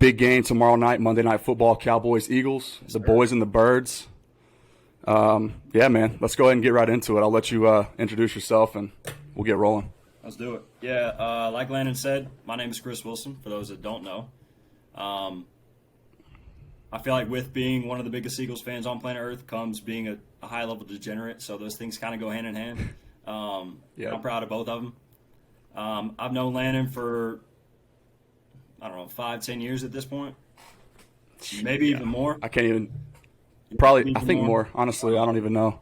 big game tomorrow night, Monday Night Football, Cowboys, Eagles, the boys and the birds. Yeah, man, let's go ahead and get right into it. I'll let you introduce yourself, and we'll get rolling. Let's do it. Yeah, like Landon said, my name is Kris Wilson, for those that don't know. I feel like with being one of the biggest Eagles fans on planet Earth comes being a high-level degenerate, so those things kind of go hand in hand. Yeah. I'm proud of both of them. I've known Landon for, 5-10 years at this point. Maybe even more. I can't even – probably – I think more. Honestly, I don't even know.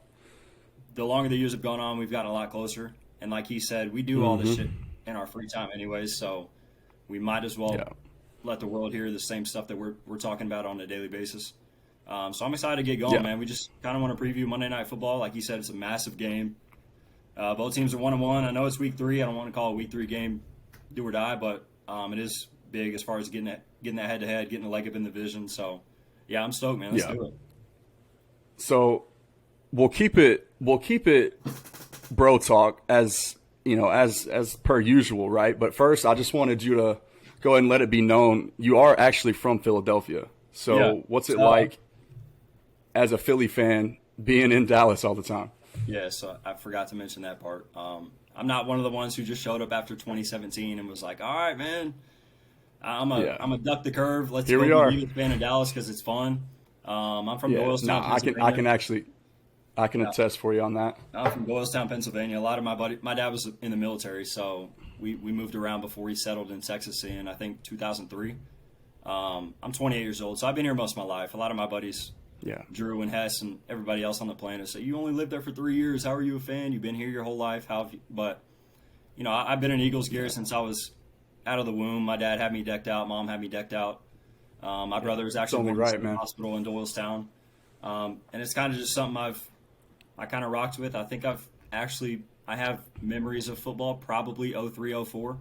The longer the years have gone on, we've gotten a lot closer. And like he said, we do all this shit in our free time anyways, so we might as well let the world hear the same stuff that we're talking about on a daily basis. So I'm excited to get going, man. We just kind of want to preview Monday Night Football. Like he said, it's a massive game. Both teams are 1-1. I know it's week 3. I don't want to call it a week 3 game do or die, but it is big as far as getting that head-to-head, getting a leg up in the division. So, yeah, I'm stoked, man. Let's do it. So we'll keep it bro talk as per usual, right? But first, I just wanted you to go ahead and let it be known you are actually from Philadelphia. So what's it like as a Philly fan being in Dallas all the time? Yeah, so I forgot to mention that part. I'm not one of the ones who just showed up after 2017 and was like, all right, man, I'm a duck the curve. Let's Here go we are. be a fan of Dallas because it's fun. I'm from Doylestown, Pennsylvania. I can attest for you on that. I'm from Doylestown, Pennsylvania. A lot of my dad was in the military, so we moved around before he settled in Texas in, I think, 2003. I'm 28 years old, so I've been here most of my life. A lot of my buddies, Drew and Hess and everybody else on the planet, say, you only lived there for 3 years. How are you a fan? You've been here your whole life. How have you? But, I've been in Eagles gear since I was out of the womb. My dad had me decked out. Mom had me decked out. My brother was actually in the hospital in Doylestown. And it's kind of just something I kind of rocked with. I think I have memories of football, probably 03, 04.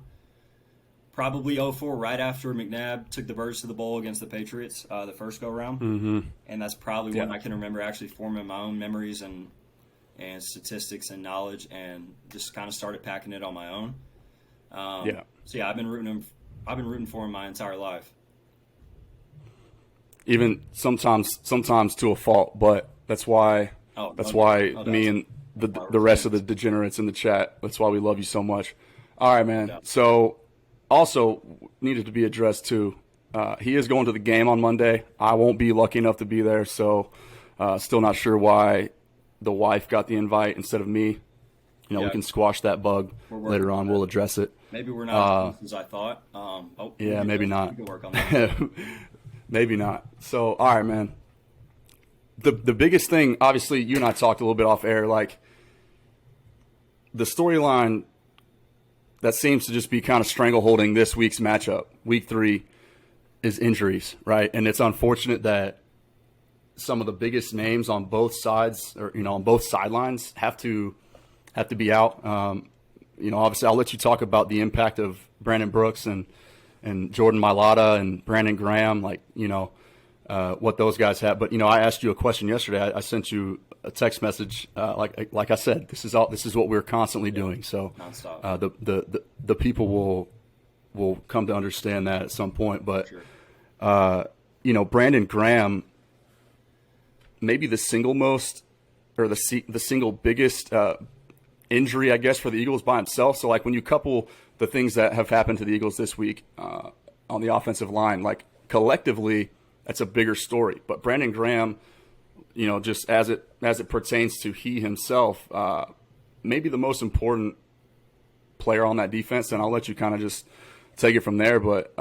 Probably 04, right after McNabb took the Birds to the bowl against the Patriots, the first go-round. Mm-hmm. And that's probably when I can remember actually forming my own memories and statistics and knowledge and just kind of started packing it on my own. So, I've been rooting for him my entire life. Even sometimes to a fault, but that's why me and the rest of the degenerates in the chat, that's why we love you so much. All right, man. Yeah. So also needed to be addressed too. He is going to the game on Monday. I won't be lucky enough to be there, so still not sure why the wife got the invite instead of me. We can squash that bug later on. We'll address it. Maybe we're not as I thought. Maybe not. We can work on that. Maybe not. So, all right, man. The biggest thing, obviously, you and I talked a little bit off air, like the storyline that seems to just be kind of strangleholding this week's matchup, week 3, is injuries, right? And it's unfortunate that some of the biggest names on both sides, or on both sidelines, have to be out. Obviously, I'll let you talk about the impact of Brandon Brooks and Jordan Mailata and Brandon Graham, what those guys have. But I asked you a question yesterday. I sent you a text message. Like I said, this is what we're constantly doing. So the people will come to understand that at some point. But Brandon Graham, maybe the single most or the single biggest injury, I guess, for the Eagles by himself. So when you couple the things that have happened to the Eagles this week on the offensive line, collectively, that's a bigger story. But Brandon Graham, just as it pertains to he himself, maybe the most important player on that defense. And I'll let you kind of just take it from there. But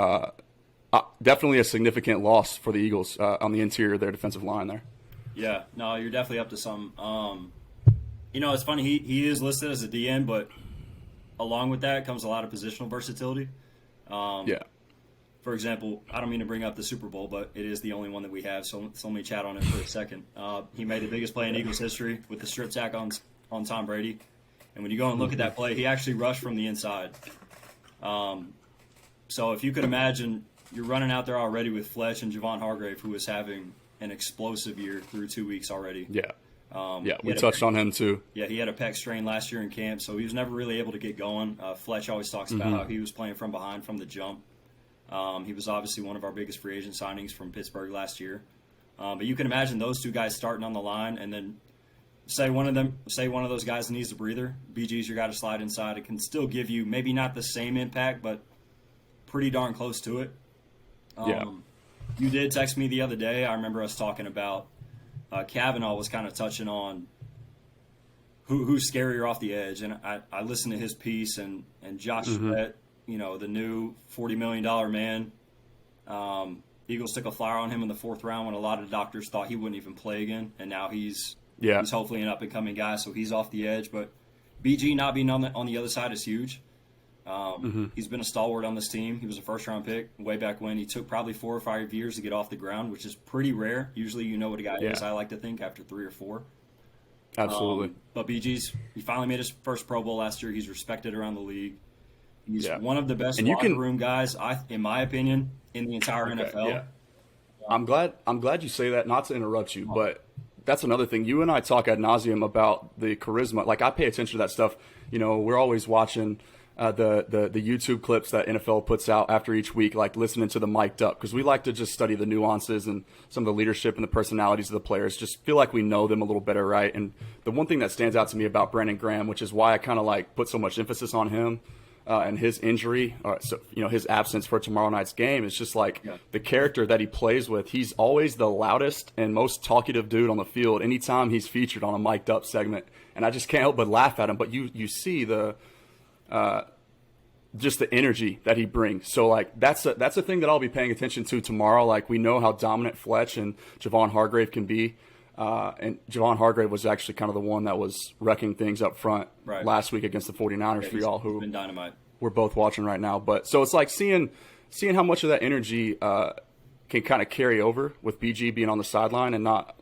definitely a significant loss for the Eagles on the interior of their defensive line there. Yeah, no, you're definitely up to something. It's funny. He is listed as a DN, but along with that comes a lot of positional versatility. For example, I don't mean to bring up the Super Bowl, but it is the only one that we have, so let me chat on it for a second. He made the biggest play in Eagles history with the strip sack on Tom Brady. And when you go and look at that play, he actually rushed from the inside. So if you could imagine, you're running out there already with Fletch and Javon Hargrave, who is having an explosive year through 2 weeks already. We touched on him too. Yeah, he had a pec strain last year in camp, so he was never really able to get going. Fletch always talks about how he was playing from behind from the jump. He was obviously one of our biggest free agent signings from Pittsburgh last year. But you can imagine those two guys starting on the line, and then say one of those guys needs a breather. BG's your guy to slide inside. It can still give you maybe not the same impact, but pretty darn close to it. You did text me the other day. I remember us talking about Kavanaugh was kind of touching on who's scarier off the edge, and I listened to his piece, and Josh Sweat, the new $40 million man. Eagles took a flyer on him in the 4th round when a lot of doctors thought he wouldn't even play again, and now he's hopefully an up-and-coming guy, so he's off the edge. But BG not being on the other side is huge. He's been a stalwart on this team. He was a first-round pick way back when. He took probably 4 or 5 years to get off the ground, which is pretty rare. Usually you know what a guy is, I like to think, after 3 or 4. Absolutely. But he finally made his first Pro Bowl last year. He's respected around the league. He's one of the best locker room guys, in my opinion, in the entire NFL. Yeah. I'm glad you say that. Not to interrupt you, but that's another thing. You and I talk ad nauseum about the charisma. Like, I pay attention to that stuff. We're always watching the YouTube clips that NFL puts out after each week, like listening to the mic'd up, because we like to just study the nuances and some of the leadership and the personalities of the players. Just feel like we know them a little better, right? And the one thing that stands out to me about Brandon Graham, which is why I kind of like put so much emphasis on him and his injury, his absence for tomorrow night's game, is just like the character that he plays with. He's always the loudest and most talkative dude on the field anytime he's featured on a mic'd up segment, and I just can't help but laugh at him. But you see the just the energy that he brings. So like that's a thing that I'll be paying attention to tomorrow. Like, we know how dominant Fletch and Javon Hargrave can be. And Javon Hargrave was actually kind of the one that was wrecking things up front last week against the 49ers for y'all who been dynamite. We're both watching right now. But so it's like seeing how much of that energy can kind of carry over with BG being on the sideline and not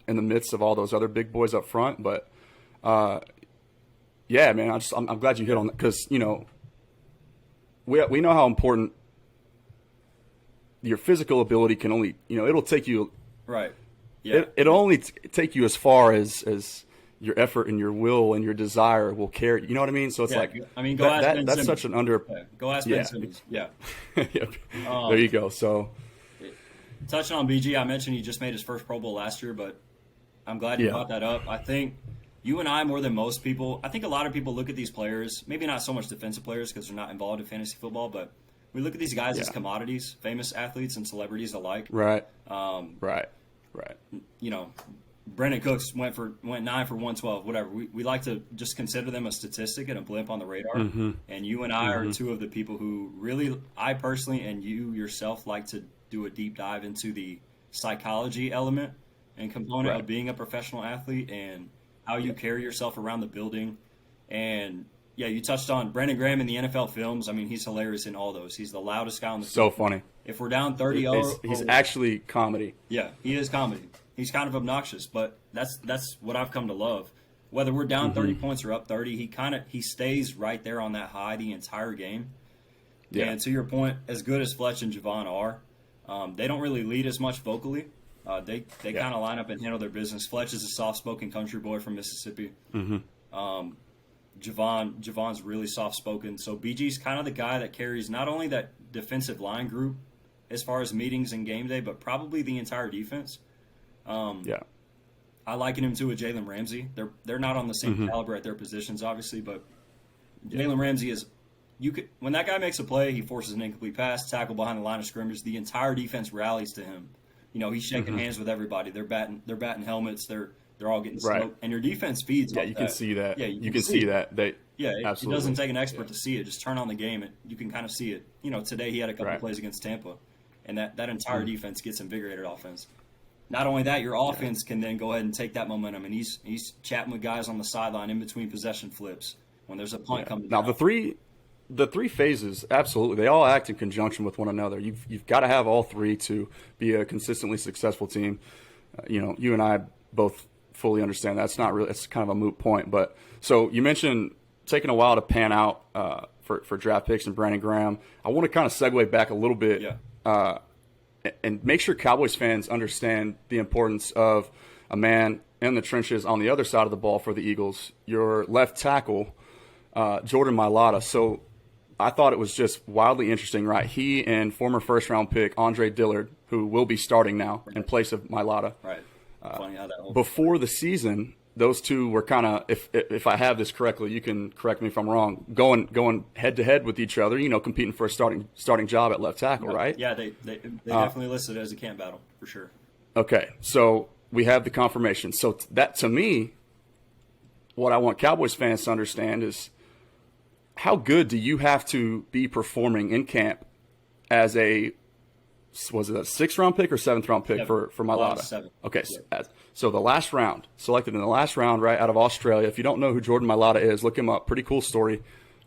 in the midst of all those other big boys up front. But yeah, man, I'm glad you hit on that, because we know how important your physical ability can only, it'll take you right. Yeah. It'll only take you as far as your effort and your will and your desire will carry. You know what I mean? So it's like, I mean, go ask Ben that's Simmons. such an under. Yeah. Go ask Ben Simmons. Yeah. There you go. So, touching on BG, I mentioned he just made his first Pro Bowl last year, but I'm glad you brought that up. I think you and I, more than most people, I think a lot of people look at these players, maybe not so much defensive players because they're not involved in fantasy football, but we look at these guys as commodities, famous athletes and celebrities alike. Right. Right. Brandon Cooks went 9 for 112, whatever. We like to just consider them a statistic and a blip on the radar. And you and I are two of the people who really, I personally and you yourself, like to do a deep dive into the psychology element and component of being a professional athlete and how you carry yourself around the building. And you touched on Brandon Graham in the NFL films. I mean, he's hilarious in all those. He's the loudest guy on the field. So funny. If we're down 30-0, he's actually comedy. Yeah, he is comedy. He's kind of obnoxious, but that's what I've come to love. Whether we're down 30 points or up 30, he stays right there on that high the entire game. Yeah. And to your point, as good as Fletch and Javon are, they don't really lead as much vocally. They kind of line up and handle their business. Fletch is a soft-spoken country boy from Mississippi. Javon's really soft-spoken. So BG's kind of the guy that carries not only that defensive line group as far as meetings and game day, but probably the entire defense. I liken him to a Jaylen Ramsey. They're not on the same caliber at their positions, obviously, but Jaylen Ramsey is when that guy makes a play, he forces an incomplete pass, tackle behind the line of scrimmage. The entire defense rallies to him. He's shaking hands with everybody. They're batting helmets. They're all getting smoked, and your defense feeds. Yeah, you can see that. Yeah, you can see that. It doesn't take an expert to see it. Just turn on the game, and you can kind of see it. Today he had a couple plays against Tampa, and that entire defense gets invigorated offense. Not only that, your offense can then go ahead and take that momentum, and he's chatting with guys on the sideline in between possession flips when there's a punt coming down. Now the three phases, absolutely, they all act in conjunction with one another. You've got to have all three to be a consistently successful team. You and I both fully understand that. It's kind of a moot point. But so you mentioned taking a while to pan out for draft picks and Brandon Graham. I want to kind of segue back a little bit. And make sure Cowboys fans understand the importance of a man in the trenches on the other side of the ball for the Eagles, your left tackle, Jordan Mailata. So I thought it was just wildly interesting, right? He and former first-round pick Andre Dillard, who will be starting now in place of Mailata. Right. Funny how that whole Before the season, those two were kind of, if I have this correctly, you can correct me if I'm wrong, going head-to-head with each other, competing for a starting job at left tackle, right? Yeah, they definitely listed it as a camp battle, for sure. Okay, so we have the confirmation. So that, to me, what I want Cowboys fans to understand is how good do you have to be performing in camp as was it a 6th-round pick or 7th-round pick for Mailata? 7. Okay, so the last round, selected in the last round, right, out of Australia. If you don't know who Jordan Mailata is, look him up. Pretty cool story.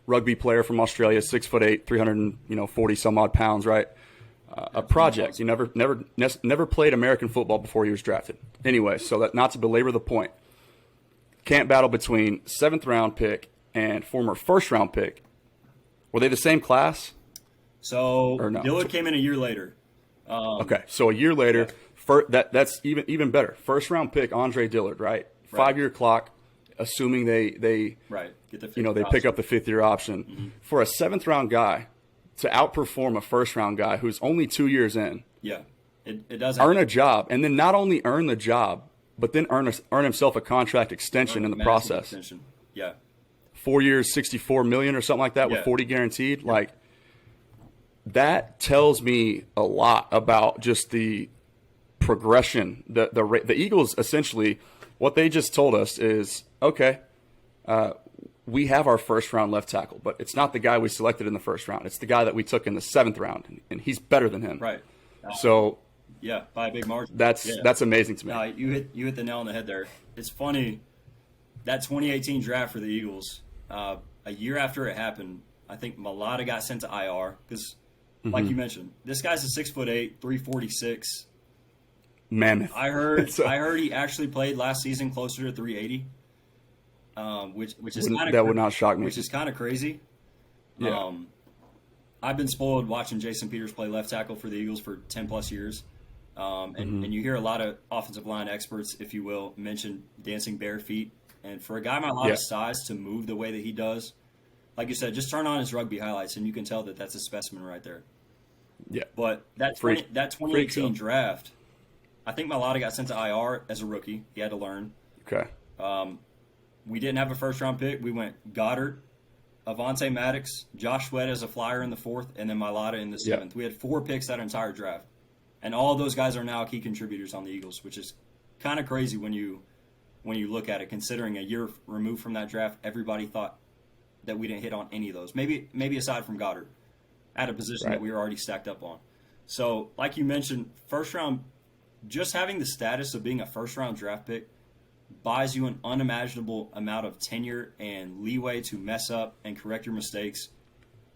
Rugby player from Australia, 6'8", 340 some odd pounds, right? A project. He never played American football before he was drafted. Anyway, so that, not to belabor the point, camp battle between 7th-round pick and former 1st-round pick. Were they the same class? So no? Dillard came in a year later. Okay, so a year later, that's even better. 1st-round pick Andre Dillard, right? 5-year clock, assuming they get the they pick up the 5th-year option. Mm-hmm. For a 7th-round guy to outperform a 1st-round guy who's only 2 years in, it does earn a job, and then not only earn the job, but then earn himself a contract extension in the process. Extension. Yeah, 4 years, $64 million or something like that, with 40 guaranteed. Yeah. Like, that tells me a lot about just the progression. The Eagles, essentially, what they just told us is, okay, we have our 1st-round left tackle, but it's not the guy we selected in the 1st round. It's the guy that we took in the 7th round, and he's better than him. Right. So by a big margin. That's amazing to me. You hit the nail on the head there. It's funny, that 2018 draft for the Eagles, a year after it happened, I think Mailata got sent to IR because, like you mentioned, this guy's a 6'8", 346. Mammoth. I heard he actually played last season closer to 380. Which is kind of, that would not shock me. Which is kind of crazy. Yeah. I've been spoiled watching Jason Peters play left tackle for the Eagles for 10 plus years, and you hear a lot of offensive line experts, if you will, mention dancing bare feet. And for a guy my lot of size to move the way that he does, like you said, just turn on his rugby highlights and you can tell that that's a specimen right there. Yeah. But that 2018 draft, I think Mailata got sent to IR as a rookie. He had to learn. Okay. We didn't have a 1st-round pick. We went Goddard, Avonte Maddox, Josh Sweat as a flyer in the 4th, and then Mailata in the 7th. Yeah. We had 4 picks that entire draft. And all of those guys are now key contributors on the Eagles, which is kind of crazy when you look at it, considering a year removed from that draft, everybody thought that we didn't hit on any of those. Maybe aside from Goddard, at a position that we were already stacked up on. So, like you mentioned, 1st-round, just having the status of being a 1st-round draft pick buys you an unimaginable amount of tenure and leeway to mess up and correct your mistakes.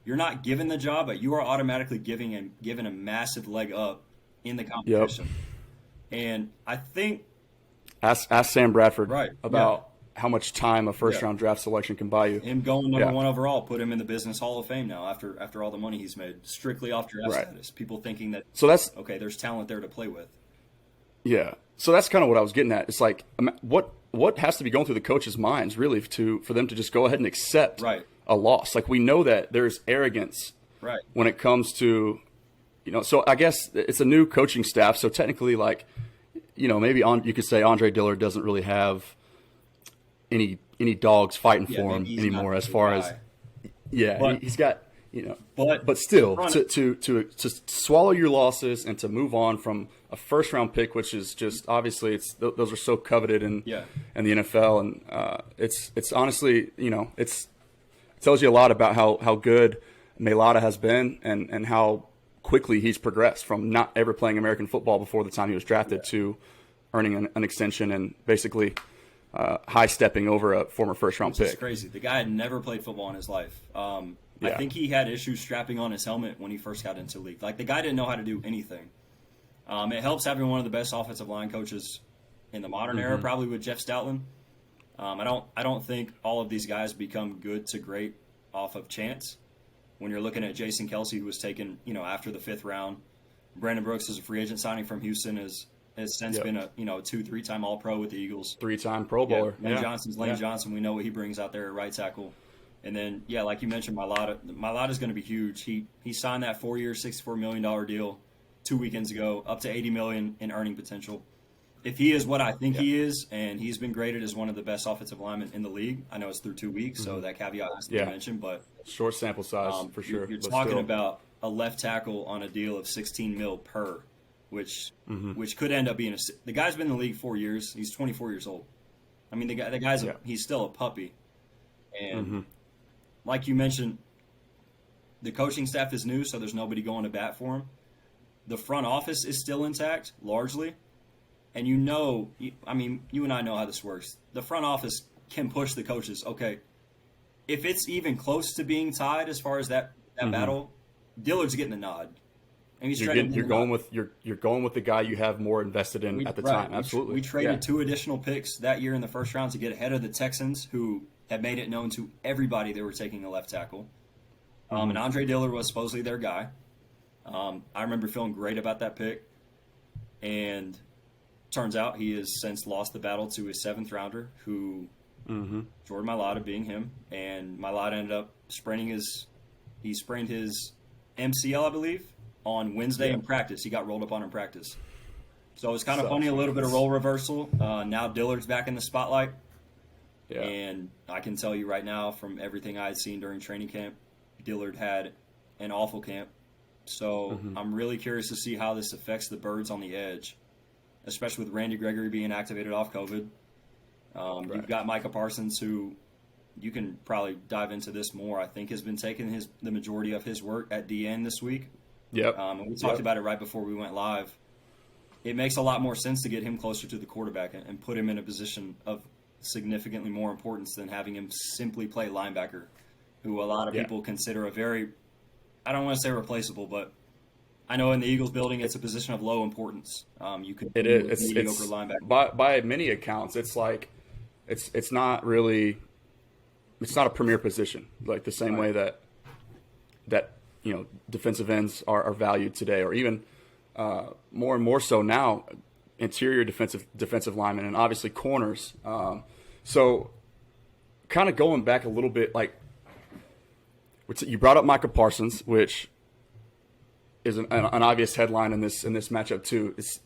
You're not given the job, but you are automatically given a massive leg up in the competition. Yep. And I think ask Sam Bradford right, about how much time a 1st-round draft selection can buy you. Him going number 1 overall put him in the Business Hall of Fame now after all the money he's made, strictly off draft status. People thinking that there's talent there to play with. Yeah. So that's kind of what I was getting at. It's like, what has to be going through the coaches' minds, really, for them to just go ahead and accept a loss? Like, we know that there's arrogance when it comes to, so I guess it's a new coaching staff. So technically, like, maybe you could say Andre Dillard doesn't really have any dogs fighting for him anymore as far as, he's got, but still, to swallow your losses and to move on from a 1st-round pick, which is just obviously those are so coveted in the NFL, and it's honestly it tells you a lot about how good Mailata has been and how quickly he's progressed from not ever playing American football before the time he was drafted to earning an extension and basically high stepping over a former 1st-round pick. It's crazy. The guy had never played football in his life. I think he had issues strapping on his helmet when he first got into the league. Like, the guy didn't know how to do anything. It helps having one of the best offensive line coaches in the modern era, probably with Jeff Stoutland. I don't think all of these guys become good to great off of chance. When you're looking at Jason Kelsey, who was taken after the 5th round, Brandon Brooks is a free agent signing from Houston, has since been a 2-3-time All-Pro with the Eagles, 3-time Pro Bowler. Lane Johnson. We know what he brings out there at right tackle. And then, yeah, like you mentioned, Mailata is going to be huge. He signed that 4-year, $64 million deal 2 weekends ago, up to $80 million in earning potential. If he is what I think he is, and he's been graded as one of the best offensive linemen in the league, I know it's through 2 weeks, so that caveat has to be mentioned. But short sample size for sure. You're talking about a left tackle on a deal of $16 million per, which could end up being the guy's been in the league 4 years. He's 24 years old. I mean, the guy's he's still a puppy, and like you mentioned, the coaching staff is new, so there's nobody going to bat for him. The front office is still intact, largely. And you and I know how this works. The front office can push the coaches. Okay, if it's even close to being tied as far as that battle, Dillard's getting the nod. And you're going with the guy you have more invested in at the time. Absolutely. We traded 2 additional picks that year in the first round to get ahead of the Texans, who had made it known to everybody they were taking a left tackle. And Andre Dillard was supposedly their guy. I remember feeling great about that pick. And turns out he has since lost the battle to his 7th rounder, who Jordan Mailata being him. And Mailata ended up sprained his MCL, I believe, on Wednesday in practice. He got rolled up on in practice. So it's kind of funny, a little bit of role reversal. Now Dillard's back in the spotlight. Yeah. And I can tell you right now, from everything I had seen during training camp, Dillard had an awful camp. So I'm really curious to see how this affects the Birds on the edge, especially with Randy Gregory being activated off COVID. You've got Micah Parsons, who you can probably dive into this more, I think has been taking the majority of his work at DN this week. Yep. And we talked about it right before we went live. It makes a lot more sense to get him closer to the quarterback and put him in a position of significantly more importance than having him simply play linebacker, who a lot of people consider a very, I don't want to say replaceable, but I know in the Eagles building it's a position of low importance. You could it is mediocre linebacker. By many accounts, it's like it's not really, it's not a premier position, like the same way that defensive ends are valued today, or even more and more so now, interior defensive linemen, and obviously corners. So kind of going back a little bit, like you brought up Micah Parsons, which is an obvious headline in this matchup too. It's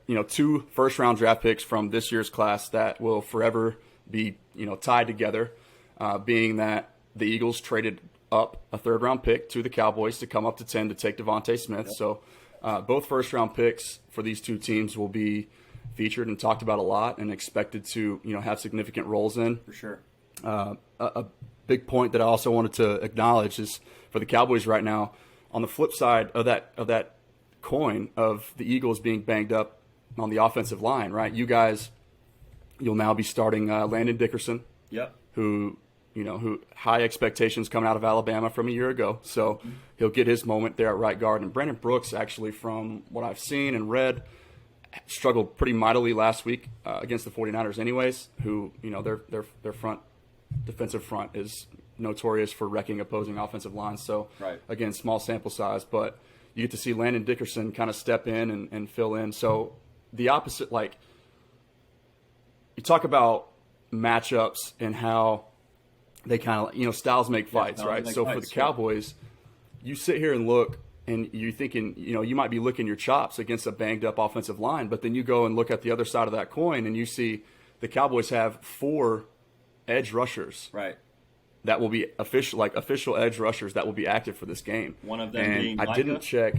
2 first-round draft picks from this year's class that will forever be tied together, being that the Eagles traded up a 3rd-round pick to the Cowboys to come up to 10 to take Devontae Smith. Yep. So both first-round picks for these 2 teams will be featured and talked about a lot and expected to have significant roles in. For sure. A big point that I also wanted to acknowledge is for the Cowboys right now, on the flip side of that coin of the Eagles being banged up on the offensive line, right? You'll now be starting Landon Dickerson. Yep. Who high expectations coming out of Alabama from a year ago. So he'll get his moment there at right guard. And Brandon Brooks, actually, from what I've seen and read, struggled pretty mightily last week against the 49ers anyways, who, their defensive front is notorious for wrecking opposing offensive lines. So, again, small sample size. But you get to see Landon Dickerson kind of step in and fill in. So the opposite, like, you talk about matchups and how they kind of, styles make fights, right? So for the Cowboys, you sit here and look, and you're thinking, you might be licking your chops against a banged-up offensive line, but then you go and look at the other side of that coin, and you see the Cowboys have 4 edge rushers, right? That will be official edge rushers that will be active for this game. One of them being Micah? I didn't check,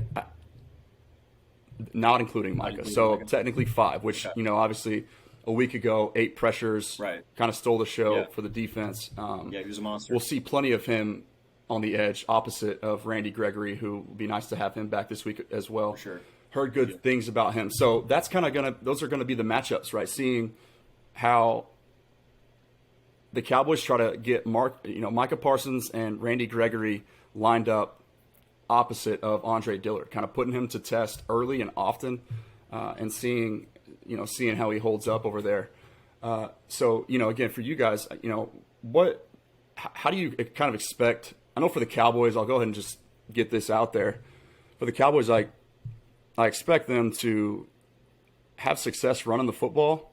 not incling Micah. So technically 5, which obviously a week ago, 8 pressures, kind of stole the show for the defense. He was a monster. We'll see plenty of him on the edge, opposite of Randy Gregory, who would be nice to have him back this week as well. For sure. Heard good things about him. So that's kind of those are gonna be the matchups, right? Seeing how the Cowboys try to get Micah Parsons and Randy Gregory lined up opposite of Andre Dillard, kind of putting him to test early and often, and seeing how he holds up over there. So, again, for you guys, how do you kind of expect? I know for the Cowboys, I'll go ahead and just get this out there. For the Cowboys, I expect them to have success running the football,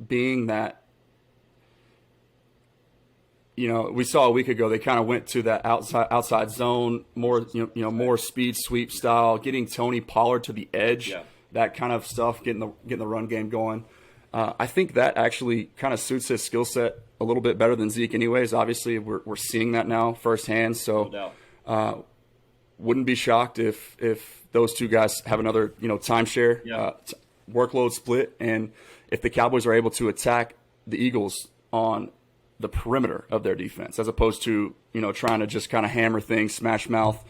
being that we saw a week ago they kind of went to that outside zone, more more speed sweep style, getting Tony Pollard to the edge, that kind of stuff, getting the run game going. I think that actually kind of suits his skill set a little bit better than Zeke, anyways. Obviously, we're seeing that now firsthand. So, wouldn't be shocked if those two guys have another timeshare workload split, and if the Cowboys are able to attack the Eagles on the perimeter of their defense, as opposed to trying to just kind of hammer things, smash mouth,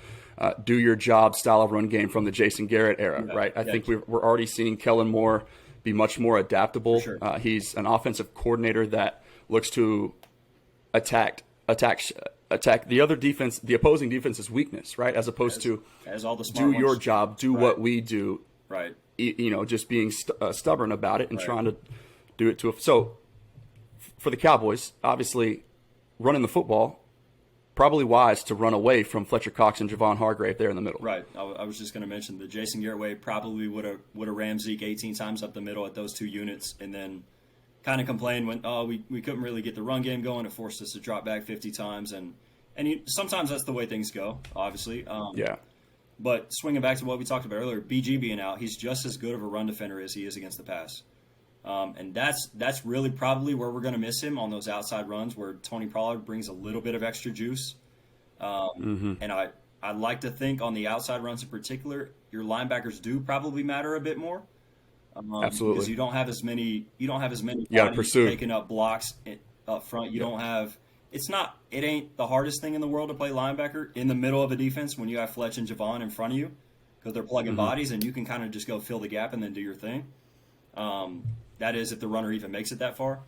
do your job style of run game from the Jason Garrett era, right? I think we're already seeing Kellen Moore be much more adaptable. Sure. He's an offensive coordinator that looks to attack the other defense, the opposing defense's weakness, right? As opposed to as all the smart do your ones. job, do what we do, right? Just being stubborn about it and trying to do it so. For the Cowboys, obviously, running the football, probably wise to run away from Fletcher Cox and Javon Hargrave there in the middle. Right. I was just going to mention the Jason Garrett way probably would have rammed Zeke 18 times up the middle at those two units, and then kind of complained when we couldn't really get the run game going. It forced us to drop back 50 times, and sometimes that's the way things go. Obviously. But swinging back to what we talked about earlier, BG being out, he's just as good of a run defender as he is against the pass. And that's really probably where we're going to miss him on those outside runs where Tony Pollard brings a little bit of extra juice. And I'd like to think on the outside runs in particular, your linebackers do probably matter a bit more. Absolutely. Because you don't have as many bodies taking up blocks up front. You don't have it ain't the hardest thing in the world to play linebacker in the middle of a defense when you have Fletch and Javon in front of you because they're plugging bodies and you can kind of just go fill the gap and then do your thing. That is, if the runner even makes it that far.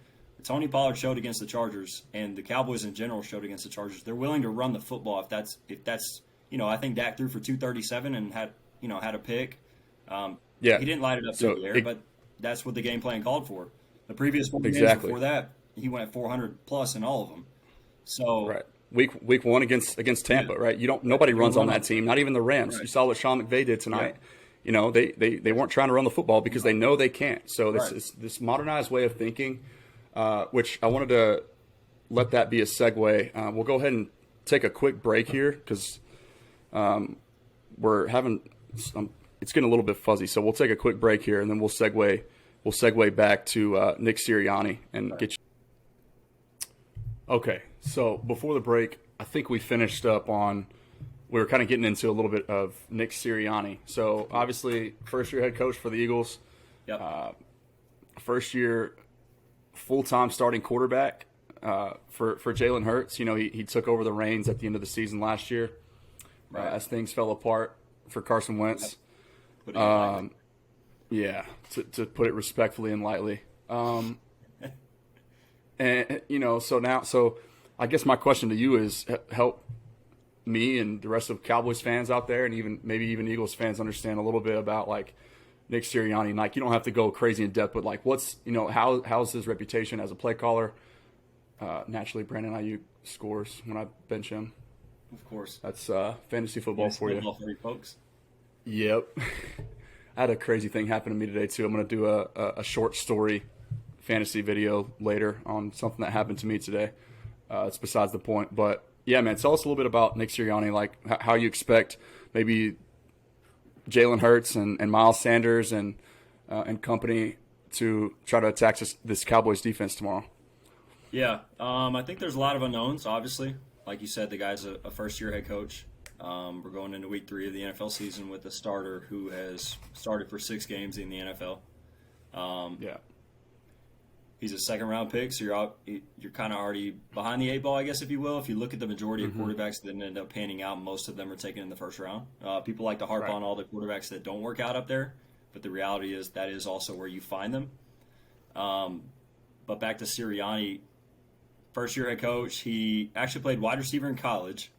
Tony Pollard showed against the Chargers, and the Cowboys in general showed against the Chargers. They're willing to run the football if that's I think Dak threw for 237 and had a pick. He didn't light it up through the air, but that's what the game plan called for. The previous 4 games before that, he went 400 plus in all of them. So week one against Tampa, right? Nobody runs on that team, not even the Rams. Right. You saw what Sean McVay did tonight. Yeah. They weren't trying to run the football because they know they can't. So this modernized way of thinking, which I wanted to let that be a segue. We'll go ahead and take a quick break here because we're having it's getting a little bit fuzzy. So we'll take a quick break here and then we'll segue back to Nick Sirianni and get you. Okay, so before the break, I think we finished up on. We were kind of getting into a little bit of Nick Sirianni. So, obviously, first-year head coach for the Eagles. Yep. First-year full-time starting quarterback for Jalen Hurts. He took over the reins at the end of the season last year as things fell apart for Carson Wentz. To put it respectfully and lightly. So I guess my question to you is help me and the rest of Cowboys fans out there, and maybe even Eagles fans, understand a little bit about Nick Sirianni. You don't have to go crazy in depth, but what's how's his reputation as a play caller? Naturally, Brandon Ayuk scores when I bench him. Of course, that's fantasy football for you. Football for you folks. Yep. I had a crazy thing happen to me today too. I'm going to do a short story fantasy video later on something that happened to me today. It's besides the point, but. Yeah, man. Tell us a little bit about Nick Sirianni, how you expect maybe Jalen Hurts and Miles Sanders and company to try to attack this Cowboys defense tomorrow. Yeah, I think there's a lot of unknowns. Obviously, like you said, the guy's a first-year head coach. We're going into week 3 of the NFL season with a starter who has started for 6 games in the NFL. He's a second-round pick, so you're kind of already behind the 8 ball, I guess, if you will. If you look at the majority of quarterbacks that end up panning out, most of them are taken in the first round. People like to harp on all the quarterbacks that don't work out up there, but the reality is that is also where you find them. But back to Sirianni, first-year head coach. He actually played wide receiver in college.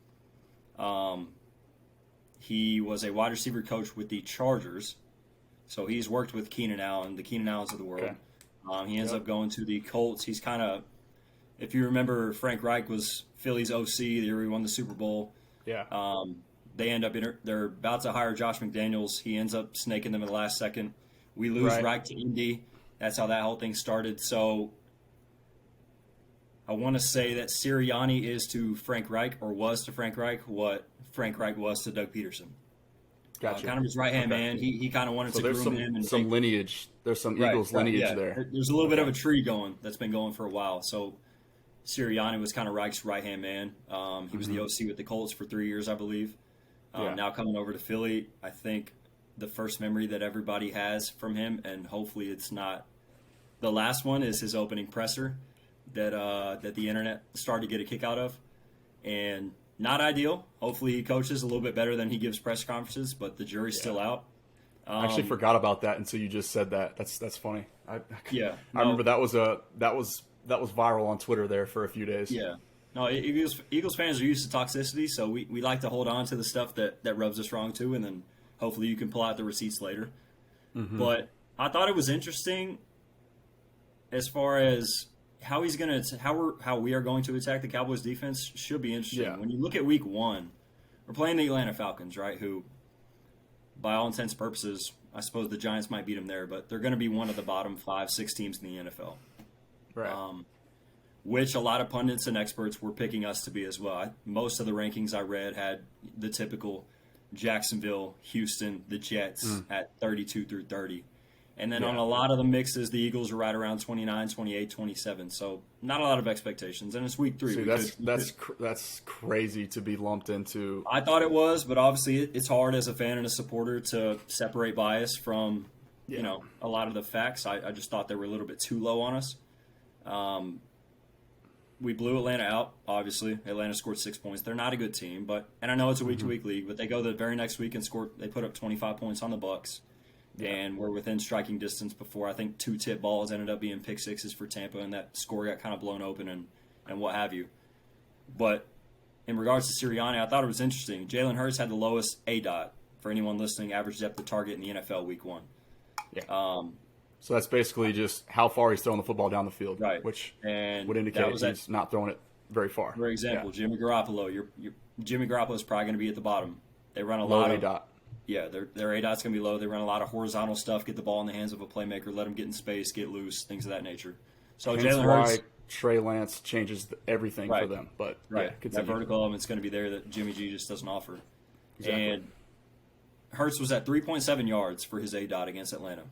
He was a wide receiver coach with the Chargers, so he's worked with Keenan Allen, the Keenan Allens of the world. Okay. He ends up going to the Colts. He's kind of, if you remember, Frank Reich was Philly's OC the year he won the Super Bowl. Yeah. They end up they're about to hire Josh McDaniels. He ends up snaking them at the last second. We lose Reich to Indy. That's how that whole thing started. So I want to say that Sirianni is to Frank Reich, or was to Frank Reich, what Frank Reich was to Doug Peterson. Gotcha. Kind of his right-hand man. He kind of wanted to groom him. And some lineage. There's some Eagles lineage there. There's a little bit of a tree that's been going for a while. So Sirianni was kind of Reich's right-hand man. He was the OC with the Colts for 3 years, I believe. Now coming over to Philly, I think the first memory that everybody has from him, and hopefully it's not the last one, is his opening presser that the internet started to get a kick out of. And not ideal. Hopefully he coaches a little bit better than he gives press conferences, but the jury's still out. I actually forgot about that until you just said that. That's funny. I remember that was viral on Twitter there for a few days. Yeah. No, Eagles fans are used to toxicity, so we like to hold on to the stuff that rubs us wrong too, and then hopefully you can pull out the receipts later. Mm-hmm. But I thought it was interesting as far as how we are going to attack the Cowboys defense. Should be interesting. Yeah. When you look at week 1, we're playing the Atlanta Falcons, right? Who, by all intents and purposes, I suppose the Giants might beat them there, but they're going to be one of the bottom 5-6 teams in the NFL. Right. Which a lot of pundits and experts were picking us to be as well. Most of the rankings I read had the typical Jacksonville, Houston, the Jets at 32 through 30. And then on a lot of the mixes, the Eagles are right around 29, 28, 27. So not a lot of expectations. And it's week 3. See, that's crazy to be lumped into. I thought it was, but obviously it's hard as a fan and a supporter to separate bias from, a lot of the facts. I just thought they were a little bit too low on us. We blew Atlanta out, obviously. Atlanta scored 6 points. They're not a good team, and I know it's a week-to-week league, but they go the very next week and they put up 25 points on the Bucs. And we're within striking distance before. I think 2 tip balls ended up being pick sixes for Tampa, and that score got kind of blown open and what have you. But in regards to Sirianni, I thought it was interesting. Jalen Hurts had the lowest ADOT, for anyone listening, average depth of target in the NFL week 1. Yeah. So that's basically just how far he's throwing the football down the field, right? Which would indicate he's not throwing it very far. For example, Jimmy Garoppolo. Jimmy Garoppolo is probably going to be at the bottom. They run a low lot of ADOT. Yeah, their ADOT's going to be low. They run a lot of horizontal stuff, get the ball in the hands of a playmaker, let them get in space, get loose, things of that nature. So Jalen Hurts, Trey Lance changes everything for them. But that vertical element's going to be there that Jimmy G just doesn't offer. Exactly. And Hurts was at 3.7 yards for his ADOT against Atlanta.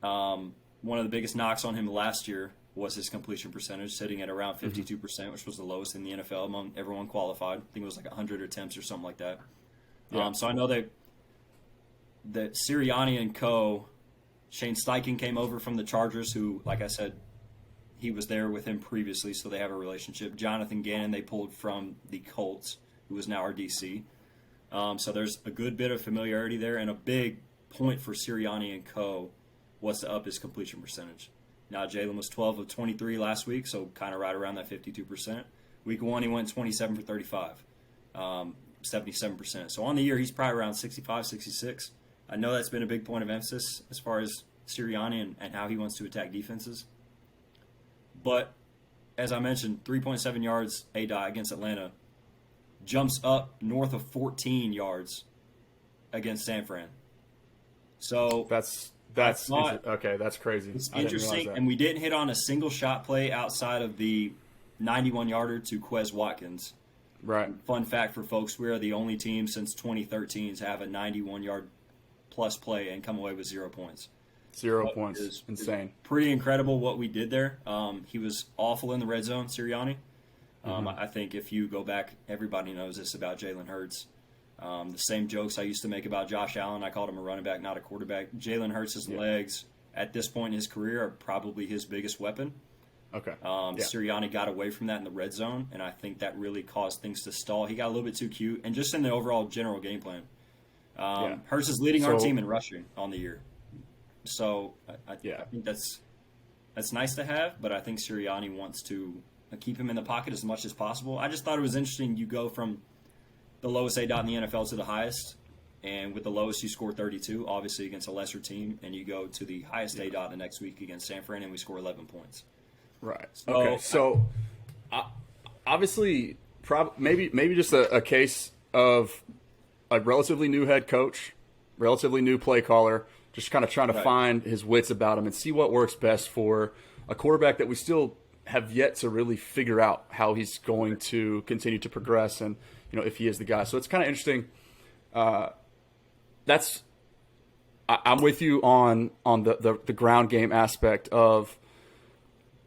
One of the biggest knocks on him last year was his completion percentage, sitting at around 52%, which was the lowest in the NFL among everyone qualified. I think it was like 100 attempts or something like that. Yeah. So I know that Sirianni and co. Shane Steichen came over from the Chargers, who, like I said, he was there with him previously, so they have a relationship. Jonathan Gannon they pulled from the Colts, who is now our DC. So there's a good bit of familiarity there, and a big point for Sirianni and co. was to up his completion percentage. Now, Jalen was 12 of 23 last week, so kind of right around that 52%. Week 1, he went 27 for 35, 77%. So on the year, he's probably around 65, 66. I know that's been a big point of emphasis as far as Sirianni and how he wants to attack defenses. But, as I mentioned, 3.7 yards ADOT against Atlanta jumps up north of 14 yards against San Fran. So that's crazy. It's interesting, and we didn't hit on a single shot play outside of the 91-yarder to Quez Watkins. Right. Fun fact for folks, we are the only team since 2013 to have a 91-yard plus play and come away with 0 points. 0 points. Is insane. Pretty incredible what we did there. He was awful in the red zone, Sirianni. I think if you go back, everybody knows this about Jalen Hurts. The same jokes I used to make about Josh Allen. I called him a running back, not a quarterback. Jalen Hurts' legs at this point in his career are probably his biggest weapon. Okay. Sirianni got away from that in the red zone, and I think that really caused things to stall. He got a little bit too cute, and just in the overall general game plan. Hurts is leading our team in rushing on the year. So I think that's nice to have, but I think Sirianni wants to keep him in the pocket as much as possible. I just thought it was interesting. You go from the lowest ADOT in the NFL to the highest, and with the lowest you score 32, obviously against a lesser team, and you go to the highest ADOT the next week against San Fran, and we score 11 points. Right. Okay. So obviously, maybe just a case of a relatively new head coach, relatively new play caller, just kind of trying to find his wits about him and see what works best for a quarterback that we still have yet to really figure out how he's going to continue to progress, and if he is the guy. So it's kind of interesting. I'm with you on the ground game aspect of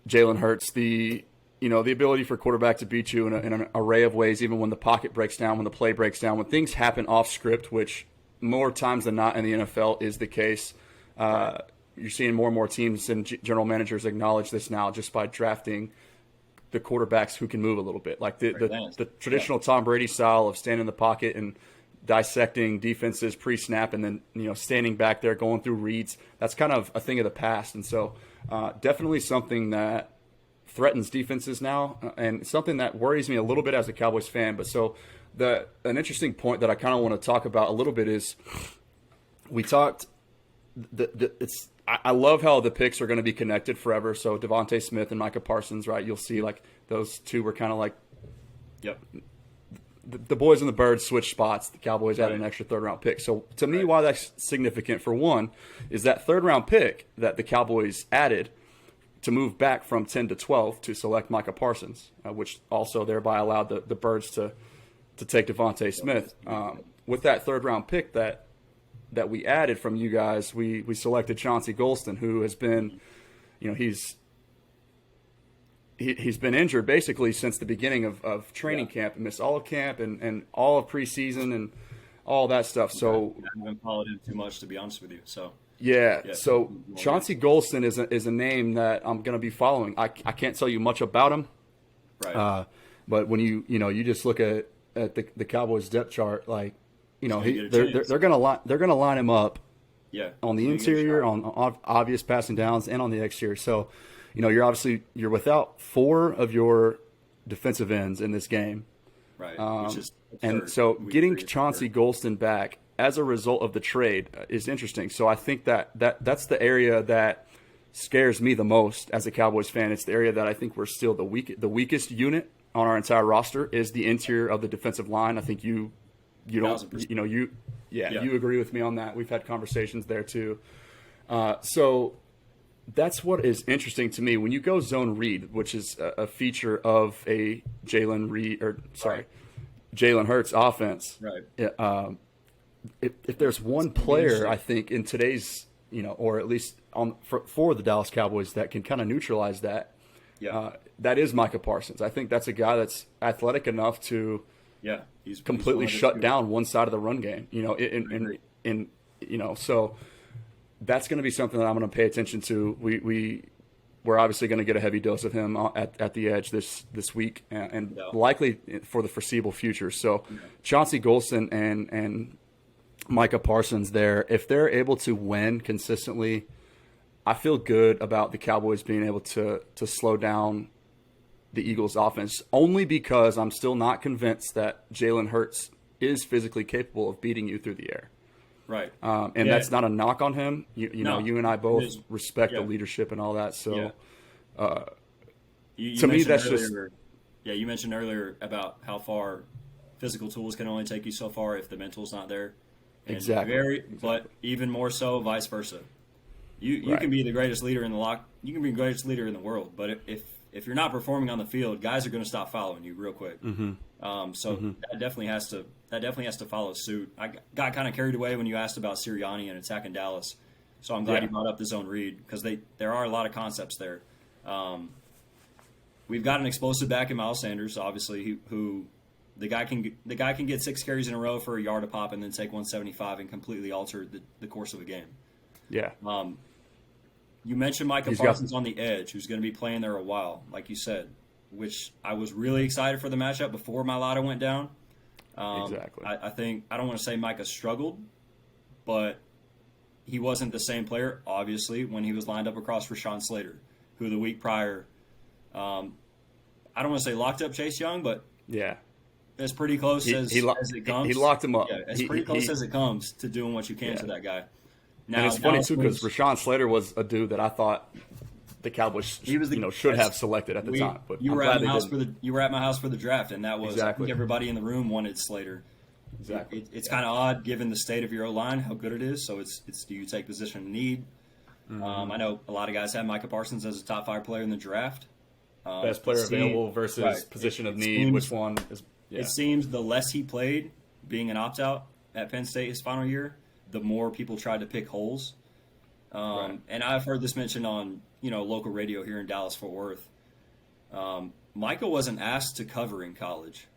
Jalen Hurts. The ability for a quarterback to beat you in an array of ways, even when the pocket breaks down, when the play breaks down, when things happen off script, which more times than not in the NFL is the case. You're seeing more and more teams and general managers acknowledge this now just by drafting the quarterbacks who can move a little bit. Like the traditional Tom Brady style of standing in the pocket and dissecting defenses pre-snap and then standing back there going through reads. That's kind of a thing of the past. And so definitely something that threatens defenses now, and something that worries me a little bit as a Cowboys fan. But so an interesting point that I kind of want to talk about a little bit is we talked I love how the picks are going to be connected forever. So Devontae Smith and Micah Parsons, right? You'll see like those two were kind of like, yep. The boys and the birds switched spots. The Cowboys added an extra third-round pick. So to me, why that's significant, for one, is that third-round pick that the Cowboys added to move back from 10 to 12 to select Micah Parsons, which also thereby allowed the birds to take Devontae Smith. With that third-round pick that we added from you guys, we selected Chauncey Golston, who has been, he's been injured basically since the beginning of training camp, and missed all of camp and all of preseason and all that stuff. So I haven't followed him too much, to be honest with you. So so Chauncey Golston is a name that I'm going to be following. I can't tell you much about him, right? But when you just look at the Cowboys depth chart, like they're going to line him up, on the interior, on obvious passing downs, and on the exterior. So you're without 4 of your defensive ends in this game, right? And so getting Chauncey Golston back as a result of the trade is interesting. So I think that's the area that scares me the most as a Cowboys fan. It's the area that I think we're still the weakest unit on our entire roster is the interior of the defensive line. I think you agree with me on that. We've had conversations there too. So that's what is interesting to me. When you go zone read, which is a feature of a Jalen Hurts offense, right? If there's one player, I think in today's, or at least for the Dallas Cowboys that can kind of neutralize that, that is Micah Parsons. I think that's a guy that's athletic enough to he's completely shut down one side of the run game. So that's going to be something that I'm going to pay attention to. We're obviously going to get a heavy dose of him at the edge this week and likely for the foreseeable future. So Chauncey Golston and Micah Parsons there, if they're able to win consistently, I feel good about the Cowboys being able to slow down the Eagles' offense, only because I'm still not convinced that Jalen Hurts is physically capable of beating you through the air. Right. That's not a knock on him. You and I both respect the leadership and all that. So to me, that's earlier, you mentioned earlier about how far physical tools can only take you so far if the mental's not there. And exactly. But even more so, vice versa. You can be the greatest leader in the lock. You can be the greatest leader in the world, but if you're not performing on the field, guys are going to stop following you real quick. That definitely has to follow suit. I got kind of carried away when you asked about Sirianni and attacking Dallas, so I'm glad you brought up the zone read, because there are a lot of concepts there. We've got an explosive back in Miles Sanders, obviously, who the guy can get 6 carries in a row for a yard a pop and then take 175 and completely alter the course of a game. Yeah. You mentioned Micah Parsons on the edge, who's going to be playing there a while, like you said, which I was really excited for the matchup before my lotto went down. Exactly. I don't want to say Micah struggled, but he wasn't the same player, obviously, when he was lined up across Rashawn Slater, who the week prior, I don't want to say locked up Chase Young, but as pretty close as it comes. He locked him up. Yeah, as pretty close as it comes to doing what you can to that guy. Now, and it's funny, too, because Rashawn Slater was a dude that I thought the Cowboys should have selected at the time. But you were at my house for the draft, and that was I think everybody in the room wanted Slater. Exactly. It's kind of odd given the state of your O-line, how good it is. So it's do you take position of need? I know a lot of guys have Micah Parsons as a top 5 player in the draft. Best player available versus position of need. Which one is? Yeah. It seems the less he played, being an opt-out at Penn State his final year, the more people tried to pick holes. And I've heard this mentioned on local radio here in Dallas-Fort Worth. Micah wasn't asked to cover in college,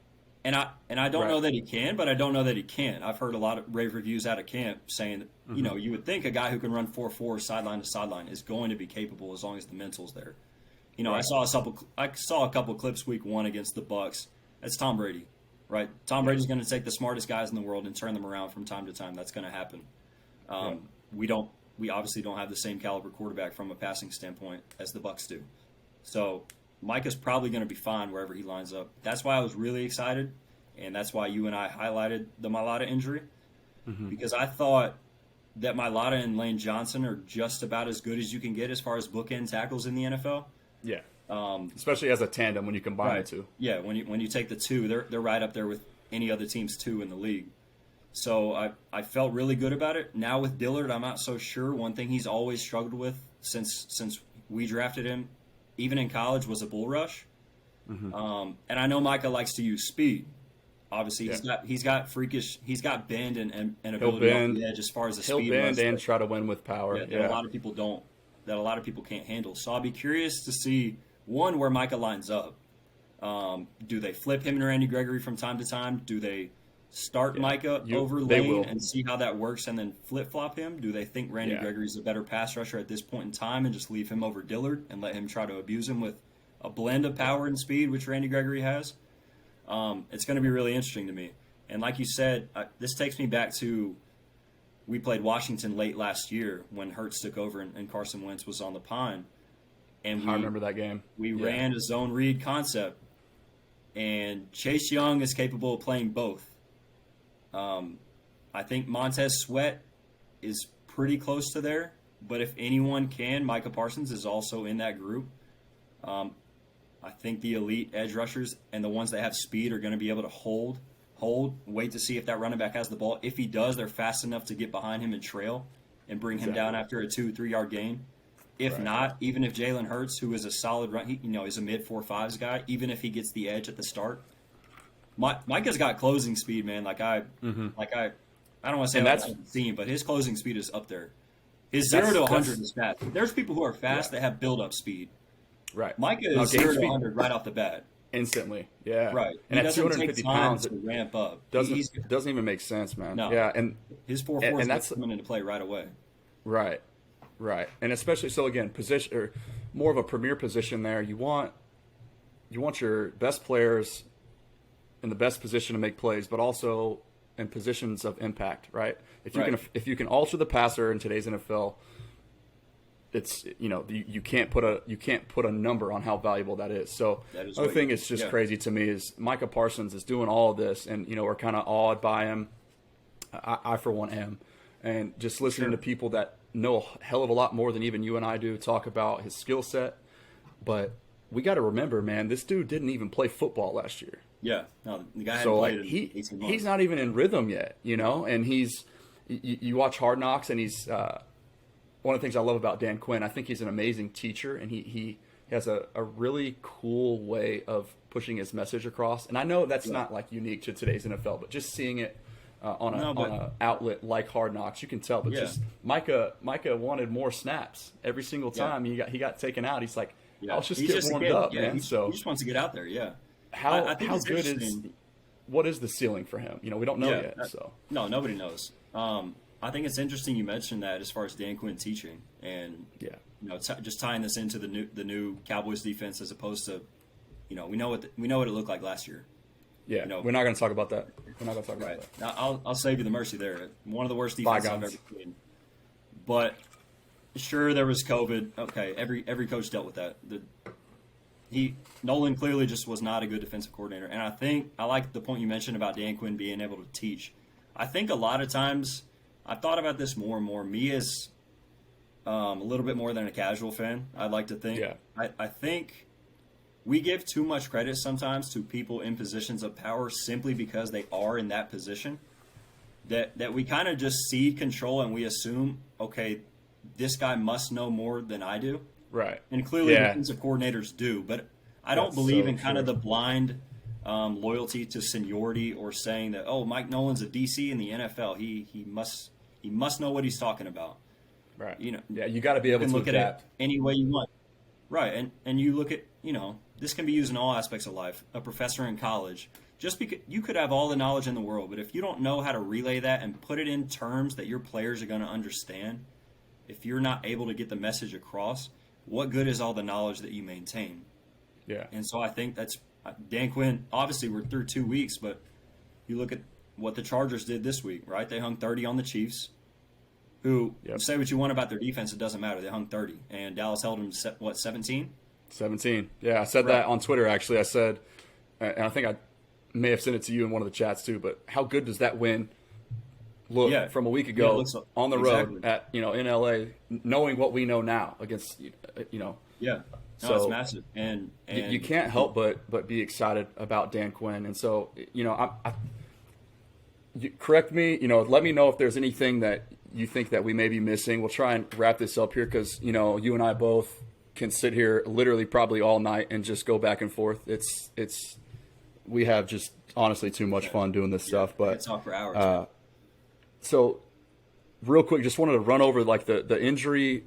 and I don't know that he can, but I don't know that he can't. I've heard a lot of rave reviews out of camp saying that you would think a guy who can run 4.4 sideline to sideline is going to be capable as long as the mental's there. I saw a couple clips week 1 against the Bucs. That's Tom Brady, right? Tom Brady's going to take the smartest guys in the world and turn them around from time to time. That's going to happen. We obviously don't have the same caliber quarterback from a passing standpoint as the Bucs do. So Micah's probably going to be fine wherever he lines up. That's why I was really excited, and that's why you and I highlighted the Mailata injury, because I thought that Mailata and Lane Johnson are just about as good as you can get as far as bookend tackles in the NFL. Yeah. Especially as a tandem when you combine the two. Yeah, when you take the two, they're right up there with any other team's two in the league. So I felt really good about it. Now with Dillard, I'm not so sure. One thing he's always struggled with since we drafted him, even in college, was a bull rush. And I know Micah likes to use speed. Obviously, he's got bend and ability off the edge as far as the speed. He'll bend and try to win with power. That a lot of people don't. That a lot of people can't handle. So I'll be curious to see, one, where Micah lines up. Do they flip him and Randy Gregory from time to time? Do they start Micah over Lane and see how that works and then flip-flop him? Do they think Randy Gregory's a better pass rusher at this point in time and just leave him over Dillard and let him try to abuse him with a blend of power and speed, which Randy Gregory has? It's going to be really interesting to me. And like you said, this takes me back to we played Washington late last year when Hurts took over and Carson Wentz was on the pine. And I remember that game. We ran a zone read concept, and Chase Young is capable of playing both. I think Montez Sweat is pretty close to there, but if anyone can, Micah Parsons is also in that group. I think the elite edge rushers and the ones that have speed are going to be able to hold, wait to see if that running back has the ball. If he does, they're fast enough to get behind him and trail and bring him down after a 2-3 yard gain. If not, even if Jalen Hurts, who is a solid run, he's a mid 4.5s guy, even if he gets the edge at the start, Micah's got closing speed, man. I don't want to say that's seen, but his closing speed is up there. His 0 to 100 is fast. There's people who are fast that have build up speed. Right. Micah is 0 to 100 right off the bat. Instantly. Yeah. Right. And at 250 pounds, it ramp up. Doesn't even make sense, man. No. Yeah. And his 4.4 is coming into play right away. Right. Right. And especially so again, position or more of a premier position there. You want your best players in the best position to make plays, but also in positions of impact, right? If you can alter the passer in today's NFL, it's you can't put a number on how valuable that is. So another thing that's just crazy to me is Micah Parsons is doing all of this, and we're kind of awed by him. I for one am, and just listening to people that know a hell of a lot more than even you and I do talk about his skill set. But we got to remember, man, this dude didn't even play football last year. Yeah, no, the guy hadn't played in 18 months. He's not even in rhythm yet, and you watch Hard Knocks, and he's one of the things I love about Dan Quinn. I think he's an amazing teacher, and he has a really cool way of pushing his message across. And I know that's not like unique to today's NFL, but just seeing it on an outlet like Hard Knocks, you can tell. But just Micah wanted more snaps every single time he got taken out. He's like, I'll just get warmed up, man. He just wants to get out there. Yeah. How good is? What is the ceiling for him? We don't know yet. So no, nobody knows. I think it's interesting you mentioned that as far as Dan Quinn teaching, and just tying this into the new Cowboys defense as opposed to, we know what it looked like last year. Yeah, we're not going to talk about that. We're not going to talk about that. Now, I'll save you the mercy there. One of the worst defenses I've ever seen. But sure, there was COVID. Okay, every coach dealt with that. Nolan clearly just was not a good defensive coordinator, and I think I like the point you mentioned about Dan Quinn being able to teach. I think a lot of times I've thought about this more and more. Me as a little bit more than a casual fan, I'd like to think. Yeah. I think we give too much credit sometimes to people in positions of power simply because they are in that position. That we kind of just cede control and we assume, okay, this guy must know more than I do. Right. And clearly defensive coordinators do. But I don't That's believe so in kind of true. the blind loyalty to seniority or saying that, oh, Mike Nolan's a DC in the NFL. He must know what he's talking about. Right. You know, Yeah, you got to be you able can to look at it adapt. any way you want. Right, and you look at, this can be used in all aspects of life. A professor in college, just because you could have all the knowledge in the world, but if you don't know how to relay that and put it in terms that your players are going to understand, if you're not able to get the message across, what good is all the knowledge that you maintain? Yeah. And so I think that's Dan Quinn. Obviously, we're through 2 weeks, but you look at what the Chargers did this week, right? They hung 30 on the Chiefs, who say what you want about their defense, it doesn't matter. They hung 30, and Dallas held them, 17? 17. Yeah, I said that on Twitter, actually. I said, and I think I may have sent it to you in one of the chats too, but how good does that win look from a week ago on the road at, in LA, knowing what we know now against, Yeah. No, so it's massive. And you can't help but be excited about Dan Quinn. And so, you correct me, let me know if there's anything that you think that we may be missing. We'll try and wrap this up here because, you and I both can sit here literally probably all night and just go back and forth. We have just honestly too much fun doing this stuff. But talk for hours. So real quick, just wanted to run over like the injury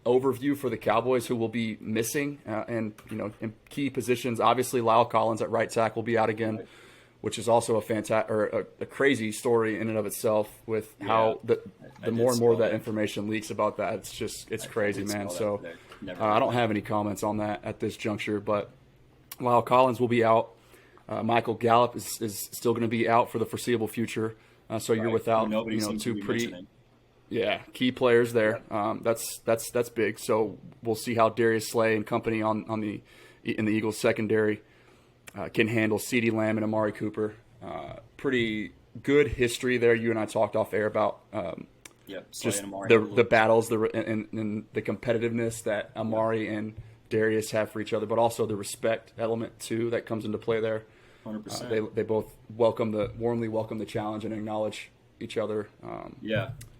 overview for the Cowboys who will be missing and, in key positions. Obviously, Lyle Collins at right tackle will be out again, which is also a fantastic or a crazy story in and of itself with how the more and more that information leaks about that. It's crazy, man. So I don't have any comments on that at this juncture, but Lyle Collins will be out. Michael Gallup is still going to be out for the foreseeable future. So you're without, two pretty, key players there. That's big. So we'll see how Darius Slay and company in the Eagles secondary can handle CeeDee Lamb and Amari Cooper. Pretty good history there. You and I talked off air about just the battles and the competitiveness that Amari and Darius have for each other, but also the respect element too that comes into play there. 100%. They both warmly welcome the challenge and acknowledge each other.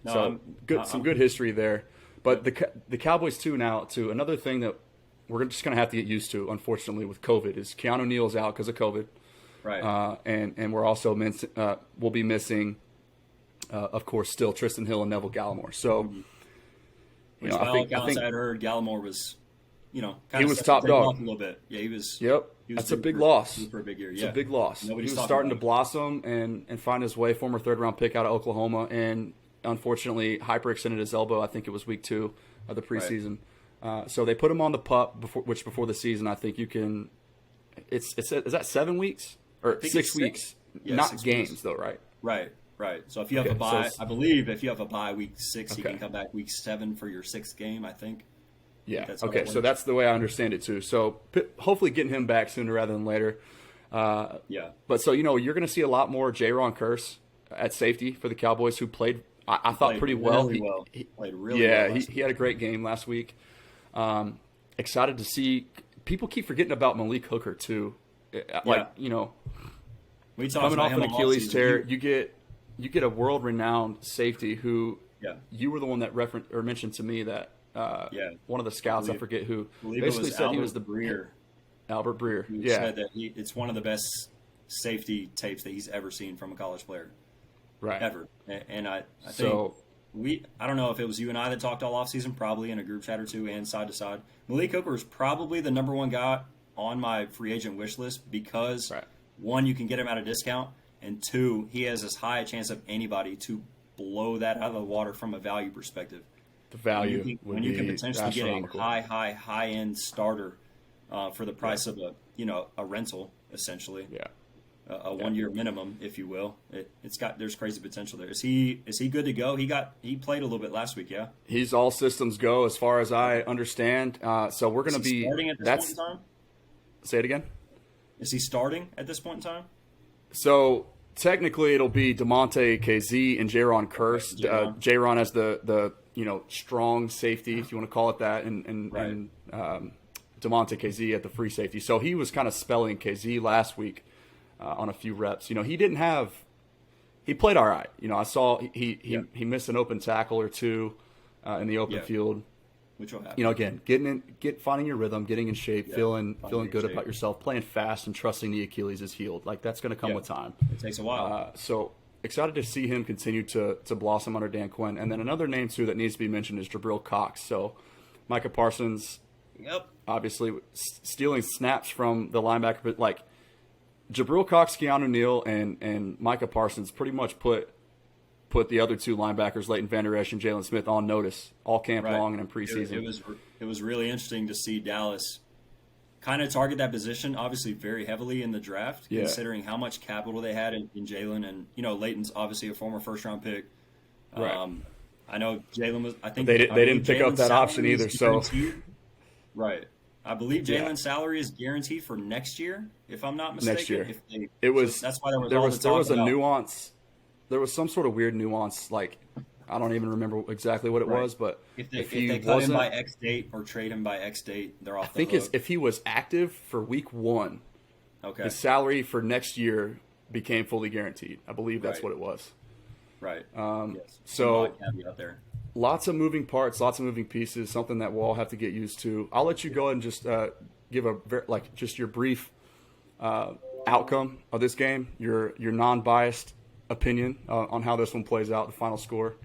Some good history there. But the Cowboys too now to another thing that we're just going to have to get used to, unfortunately, with COVID is Keanu Neal's out because of COVID. Right. And we're also we'll be missing, of course, still Tristan Hill and Neville Gallimore. So, I think I had heard Gallimore was, he was top dog a little bit. Yeah, he was. Yep. That's a big loss. For a big year. It's a big loss. He was starting to blossom and find his way. Former third-round pick out of Oklahoma, and unfortunately hyperextended his elbow. I think it was week 2 of the preseason. Right. So they put him on the PUP before the season. I think you can. Is that 7 weeks or 6 weeks? Yeah, not 6 games weeks. Though, right? Right. So if you have a bye, I believe if you have a bye week 6, you can come back week 7 for your 6th game. I think. Yeah. Okay. So that's the way I understand it too. So hopefully getting him back sooner rather than later. But so you're going to see a lot more Jayron Kearse at safety for the Cowboys, who played. I thought pretty well. He played really well. He had a great game last week. Excited to see. People keep forgetting about Malik Hooker too. Coming off an Achilles tear, you get a world-renowned safety who you were the one that mentioned to me that. One of the scouts, I forget who, basically said he was Albert Breer. Who said that it's one of the best safety tapes that he's ever seen from a college player. Right. Ever. And I think I don't know if it was you and I that talked all offseason, probably in a group chat or two and side to side. Malik Hooker is probably the number one guy on my free agent wish list because, one, you can get him at a discount, and two, he has as high a chance of anybody to blow that out of the water from a value perspective. The value when you can potentially get a high end starter for the price of a rental, essentially. A 1 year minimum, if you will. There's crazy potential there. Is he good to go? He played a little bit last week, yeah. He's all systems go as far as I understand. So we're going to be starting at this point in time. Say it again. Is he starting at this point in time? So technically, it'll be DeMonte KZ and Jayron Kearse. Jayron as the strong safety, if you want to call it that, and DeMonte KZ at the free safety. So he was kind of spelling KZ last week on a few reps. He played all right. I saw he missed an open tackle or two in the open field. which will happen. You know, again, finding your rhythm, getting in shape, feeling good about yourself, playing fast, and trusting the Achilles is healed. Like, that's going to come with time. It takes a while. So excited to see him continue to blossom under Dan Quinn. And then another name too that needs to be mentioned is Gabriel Cox. So Micah Parsons, obviously stealing snaps from the linebacker, but like Gabriel Cox, Keanu Neal, and Micah Parsons pretty much put the other two linebackers, Leighton Vander Esch and Jalen Smith, on notice all camp long and in preseason. It was really interesting to see Dallas kind of target that position, obviously very heavily in the draft, considering how much capital they had in Jalen. And, you know, Leighton's obviously a former first-round pick. Right. I know Jalen was – I think they didn't pick up that option either. So right. I believe Jalen's salary is guaranteed for next year, if I'm not mistaken. Next year. That's why there was a nuance. There was some sort of weird nuance, like – I don't even remember exactly what it was, but if they cut him by X date or trade him by X date, they're off the hook. I think if he was active for week 1, his salary for next year became fully guaranteed. I believe that's what it was. Right. So out there. Lots of moving parts, lots of moving pieces, something that we'll all have to get used to. I'll let you go ahead and just give just your brief outcome of this game, your non-biased opinion on how this one plays out, the final score.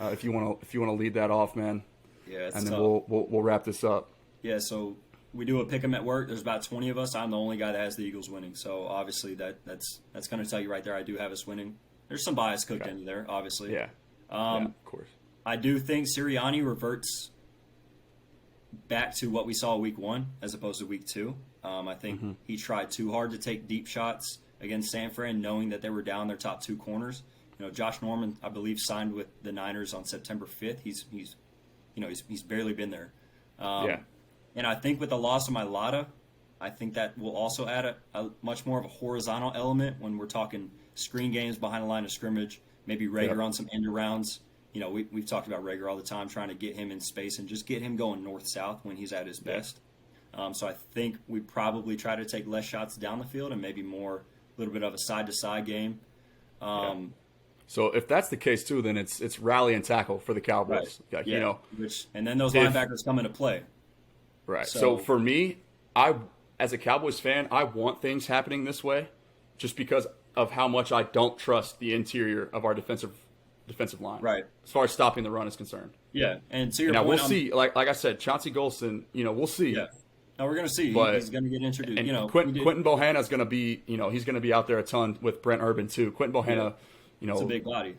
If you want to lead that off, man. Yeah, and then we'll wrap this up. Yeah, so we do a pick 'em at work. There's about 20 of us. I'm the only guy that has the Eagles winning. So obviously that's going to tell you right there. I do have us winning. There's some bias cooked into there, obviously. Yeah. Of course. I do think Sirianni reverts back to what we saw week 1 as opposed to week 2. I think he tried too hard to take deep shots against San Fran, knowing that they were down their top 2 corners. You know, Josh Norman, I believe, signed with the Niners on September 5th. He's barely been there. And I think with the loss of Mailata, I think that will also add a much more of a horizontal element when we're talking screen games behind the line of scrimmage, maybe Rager on some end arounds. You know, we've talked about Rager all the time, trying to get him in space and just get him going north-south when he's at his best. So I think we probably try to take less shots down the field and maybe more a little bit of a side-to-side game. So if that's the case too, then it's rally and tackle for the Cowboys. Right. You know, and then those linebackers come into play. Right. So for me, as a Cowboys fan, I want things happening this way, just because of how much I don't trust the interior of our defensive line. Right. As far as stopping the run is concerned. Yeah, and to your point, we'll see. Like I said, Chauncey Golston. You know, we'll see. Yeah. No, we're going to see. He's going to get introduced. And you know, Quentin Bohanna is going to be. You know, he's going to be out there a ton with Brent Urban too. Quentin Bohanna. You know, it's a big body.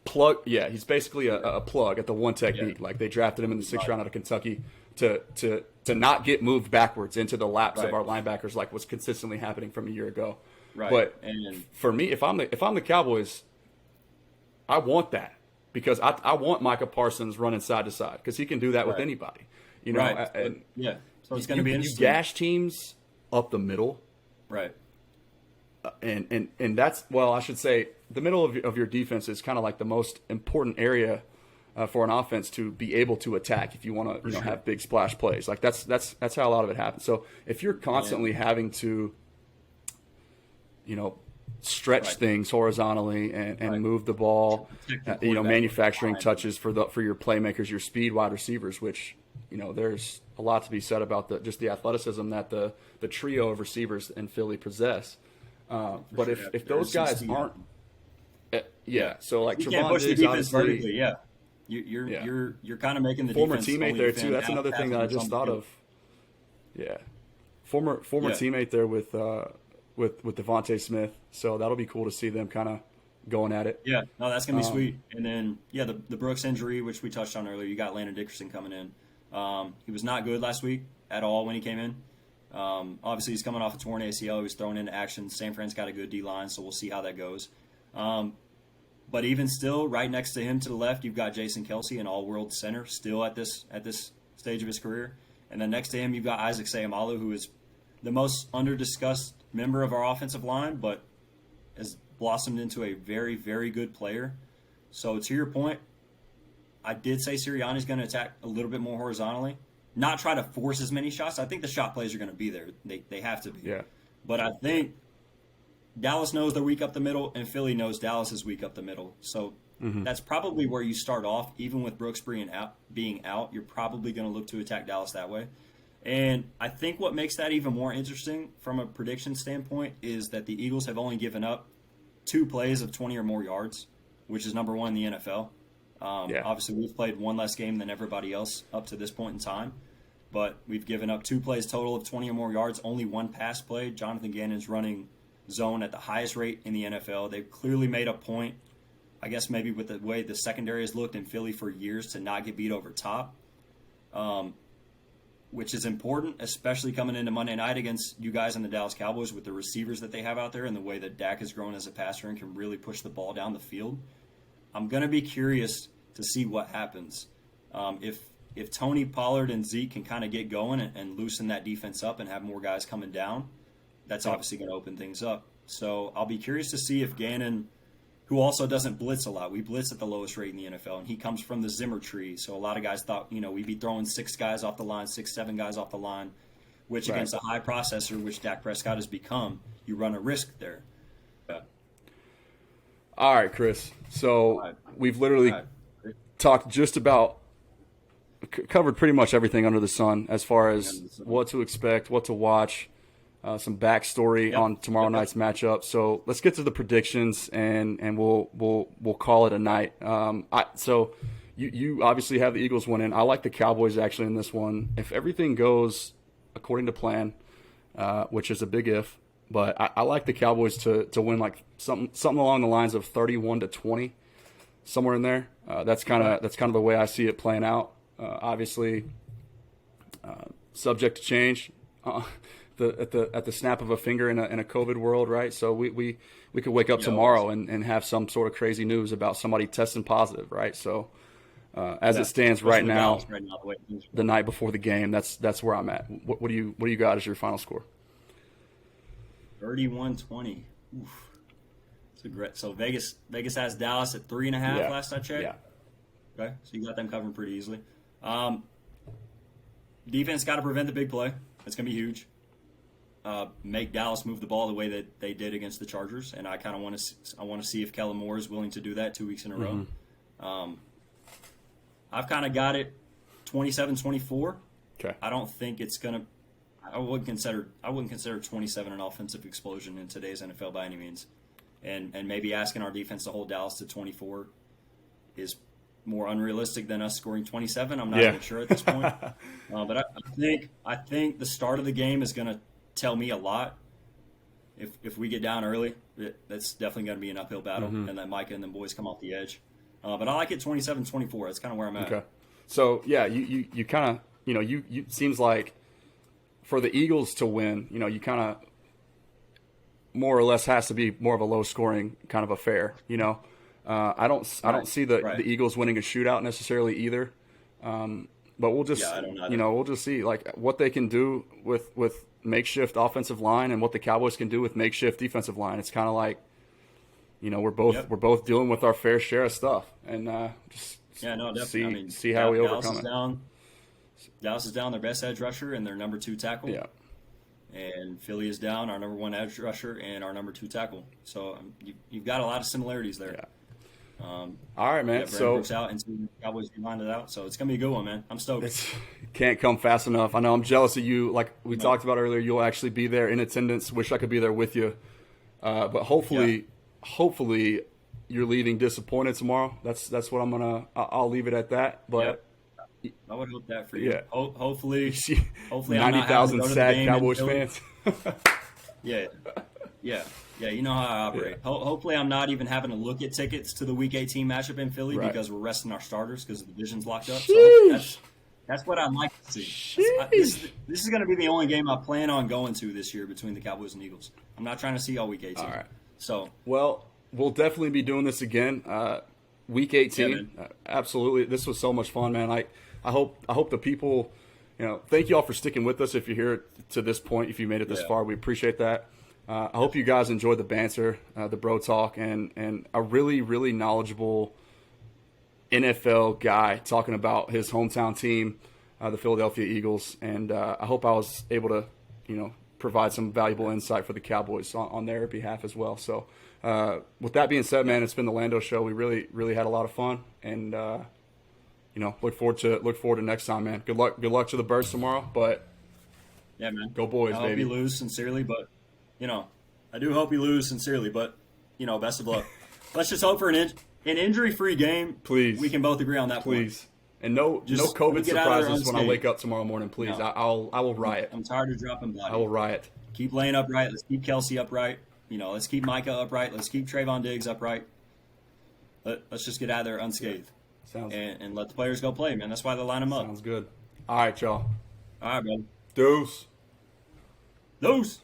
Plug, he's basically a plug at the one technique. Yeah. Like they drafted him in the 6th round out of Kentucky to not get moved backwards into the laps of our linebackers, like was consistently happening from a year ago. Right. But for me, if I'm the Cowboys, I want that because I want Micah Parsons running side to side because he can do that with anybody. You know, so it's going to be interesting. You gash teams up the middle, right? And that's, well, I should say the middle of your defense is kind of like the most important area for an offense to be able to attack if you want to have big splash plays. Like that's how a lot of it happens. So if you're constantly having to stretch things horizontally and move the ball, manufacturing touches for your playmakers, your speed wide receivers, which there's a lot to be said about just the athleticism that the trio of receivers in Philly possess. But if those guys aren't, so like Trevon Diggs, obviously, you're kind of making the former teammate there too. That's another thing that I just thought of. Yeah, former teammate there with Devontae Smith. So that'll be cool to see them kind of going at it. Yeah, no, that's gonna be sweet. And then the Brooks injury, which we touched on earlier. You got Landon Dickerson coming in. He was not good last week at all when he came in. Obviously, he's coming off a torn ACL. He was thrown into action. San Fran's got a good D-line, so we'll see how that goes. But even still, right next to him to the left, you've got Jason Kelce, an all-world center, still at this stage of his career. And then next to him, you've got Isaac Seumalo, who is the most under-discussed member of our offensive line, but has blossomed into a very, very good player. So to your point, I did say Sirianni's going to attack a little bit more horizontally. Not try to force as many shots. I think the shot plays are going to be there. They have to be. Yeah. But I think Dallas knows they're weak up the middle, and Philly knows Dallas is weak up the middle. So that's probably where you start off. Even with Brooks being out, you're probably going to look to attack Dallas that way. And I think what makes that even more interesting from a prediction standpoint is that the Eagles have only given up 2 plays of 20 or more yards, which is number 1 in the NFL. Obviously, we've played 1 less game than everybody else up to this point in time, but we've given up 2 plays total of 20 or more yards, only 1 pass play. Jonathan Gannon's running zone at the highest rate in the NFL. They've clearly made a point, I guess maybe with the way the secondary has looked in Philly for years, to not get beat over top. Which is important, especially coming into Monday night against you guys and the Dallas Cowboys with the receivers that they have out there and the way that Dak has grown as a passer and can really push the ball down the field. I'm going to be curious to see what happens. If Tony Pollard and Zeke can kind of get going and loosen that defense up and have more guys coming down, that's obviously going to open things up. So I'll be curious to see if Gannon, who also doesn't blitz a lot. We blitz at the lowest rate in the NFL, and he comes from the Zimmer tree. So a lot of guys thought, we'd be throwing 6 guys off the line, 6, 7 guys off the line, which against a high processor, which Dak Prescott has become, you run a risk there. Yeah. All right, Kris. So we've literally talked just about, covered pretty much everything under the sun as far as what to expect, what to watch. Some backstory on tomorrow night's matchup. So let's get to the predictions, and we'll call it a night. So you obviously have the Eagles winning. I like the Cowboys actually in this one. If everything goes according to plan, which is a big if, but I like the Cowboys to win like something along the lines of 31-20, somewhere in there. That's kind of the way I see it playing out. Obviously, subject to change. At the snap of a finger in a COVID world, right? So we could wake up tomorrow and have some sort of crazy news about somebody testing positive, right? So as it stands right now, the night before the game, that's where I'm at. What do you got as your final score? 31-20. Oof. It's a great. So Vegas has Dallas at 3.5 last I checked. Yeah. Okay, so you got them covering pretty easily. Defense got to prevent the big play. That's gonna be huge. Make Dallas move the ball the way that they did against the Chargers, and I kind of want to see if Kellen Moore is willing to do that 2 weeks in a row. I've kind of got it 27-24. Okay. I don't think it's gonna. I wouldn't consider 27 an offensive explosion in today's NFL by any means, and maybe asking our defense to hold Dallas to 24 is more unrealistic than us scoring 27. I'm not even sure at this point, but I think the start of the game is gonna tell me a lot. If we get down early, that's definitely going to be an uphill battle, and that Micah and them boys come off the edge. But I like it 27-24. That's kind of where I'm at. Okay. So you kind of you seems like for the Eagles to win, you kind of more or less has to be more of a low scoring kind of affair. I don't see the Eagles winning a shootout necessarily either. But we'll just we'll just see like what they can do with makeshift offensive line and what the Cowboys can do with makeshift defensive line. It's kind of like, we're both dealing with our fair share of stuff, and definitely. See how we overcome it. Dallas is down their best edge rusher and their number 2 tackle. Yeah. And Philly is down our number 1 edge rusher and our number 2 tackle. So you've got a lot of similarities there. Yeah. All right, man. So Brooks out and the Cowboys lined it out. So it's gonna be a good one, man. I'm stoked. It can't come fast enough. I know I'm jealous of you. Like we talked about earlier, you'll actually be there in attendance. Wish I could be there with you. But hopefully you're leaving disappointed tomorrow. That's what I'm gonna. I'll leave it at that. But I would hope that for you. Yeah. Hopefully 90,000 sad Cowboys fans. Yeah, you know how I operate. Yeah. Hopefully I'm not even having to look at tickets to the Week 18 matchup in Philly because we're resting our starters because the division's locked up. So that's what I'd like to see. This is going to be the only game I plan on going to this year between the Cowboys and Eagles. I'm not trying to see all Week 18. All right. So, well, we'll definitely be doing this again. Week 18, absolutely. This was so much fun, man. I hope the people, thank you all for sticking with us. If you're here to this point, if you made it this far, we appreciate that. I hope you guys enjoyed the banter, the bro talk, and a really, really knowledgeable NFL guy talking about his hometown team, the Philadelphia Eagles. And I hope I was able to, provide some valuable insight for the Cowboys on their behalf as well. So with that being said, man, it's been the Lando Show. We really had a lot of fun, and look forward to next time, man. Good luck to the Birds tomorrow, but yeah, man, go Boys, I baby. hope you lose sincerely, but I do hope you lose sincerely, but best of luck. Let's just hope for an injury-free game. Please, we can both agree on that. Please. And no COVID surprises when I wake up tomorrow morning, please. No. I will riot. I'm tired of dropping blood. I will riot. Keep Lane upright. Let's keep Kelsey upright. Let's keep Micah upright. Let's keep Trayvon Diggs upright. Let's just get out of there unscathed. And let the players go play, man. That's why they line them up. Sounds good. All right, y'all. All right, bro. Deuce.